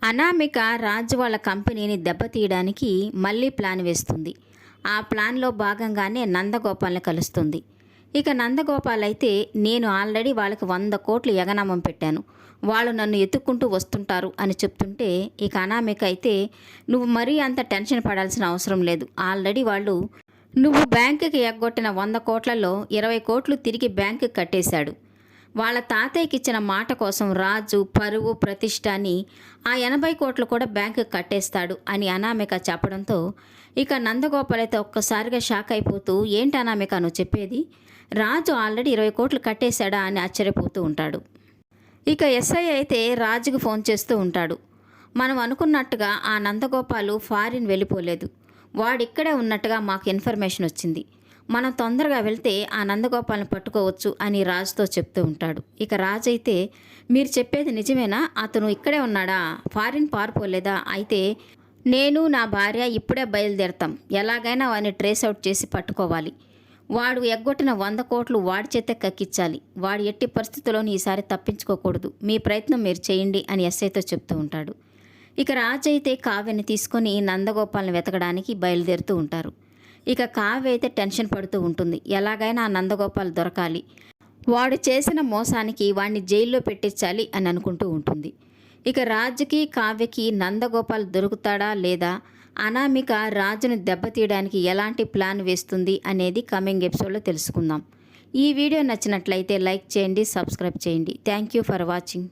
అనామిక రాజు వాళ్ళ కంపెనీని దెబ్బతీయడానికి మళ్ళీ ప్లాన్ వేస్తుంది. ఆ ప్లాన్లో భాగంగానే నందగోపాల్ని కలుస్తుంది. ఇక నందగోపాల్ అయితే నేను ఆల్రెడీ వాళ్ళకి 100 కోట్లు ఎగనామం పెట్టాను, వాళ్ళు నన్ను ఎత్తుక్కుంటూ వస్తుంటారు అని చెప్తుంటే, ఇక అనామిక అయితే నువ్వు మరీ అంత టెన్షన్ పడాల్సిన అవసరం లేదు, ఆల్రెడీ వాళ్ళు నువ్వు బ్యాంకుకి ఎగ్గొట్టిన 100 కోట్లలో 20 కోట్లు తిరిగి బ్యాంకుకి కట్టేశాడు. వాళ్ళ తాతయ్యకి ఇచ్చిన మాట కోసం రాజు పరువు ప్రతిష్ట అని ఆ 80 కోట్లు కూడా బ్యాంకుకి కట్టేస్తాడు అని అనామిక చెప్పడంతో ఇక నందగోపాల్ అయితే ఒక్కసారిగా షాక్ అయిపోతూ, ఏంటి అనామిక నువ్వు చెప్పేది, రాజు ఆల్రెడీ 20 కోట్లు కట్టేశాడా అని ఆశ్చర్యపోతూ ఉంటాడు. ఇక ఎస్ఐ అయితే రాజుకు ఫోన్ చేస్తూ ఉంటాడు. మనం అనుకున్నట్టుగా ఆ నందగోపాలు ఫారిన్ వెళ్ళిపోలేదు, వాడిక్కడే ఉన్నట్టుగా మాకు ఇన్ఫర్మేషన్ వచ్చింది, మనం తొందరగా వెళ్తే ఆ నందగోపాల్ని పట్టుకోవచ్చు అని రాజుతో చెప్తూ ఉంటాడు. ఇక రాజు అయితే మీరు చెప్పేది నిజమేనా, అతను ఇక్కడే ఉన్నాడా, ఫారిన్ పారిపోలేదా, అయితే నేను నా భార్య ఇప్పుడే బయలుదేరతాం, ఎలాగైనా వాడిని ట్రేస్ అవుట్ చేసి పట్టుకోవాలి, వాడు ఎగ్గొట్టిన 100 కోట్లు వాడి చేతే కక్కించాలి, వాడు ఎట్టి పరిస్థితుల్లోనూ ఈసారి తప్పించుకోకూడదు, మీ ప్రయత్నం మీరు చేయండి అని ఎస్ఐతో చెప్తూ ఉంటాడు. ఇక రాజు అయితే కావ్యని తీసుకొని నందగోపాల్ని వెతకడానికి బయలుదేరుతూ ఉంటారు. ఇక కావ్య అయితే టెన్షన్ పడుతూ ఉంటుంది, ఎలాగైనా ఆ నందగోపాల్ దొరకాలి, వాడు చేసిన మోసానికి వాడిని జైల్లో పెట్టించాలి అని అనుకుంటూ ఉంటుంది. ఇక రాజుకి కావ్యకి నందగోపాల్ దొరుకుతాడా లేదా, అనామిక రాజును దెబ్బతీయడానికి ఎలాంటి ప్లాన్ వేస్తుంది అనేది కమింగ్ ఎపిసోడ్లో తెలుసుకుందాం. ఈ వీడియో నచ్చినట్లయితే లైక్ చేయండి, సబ్స్క్రైబ్ చేయండి. Thank you for watching.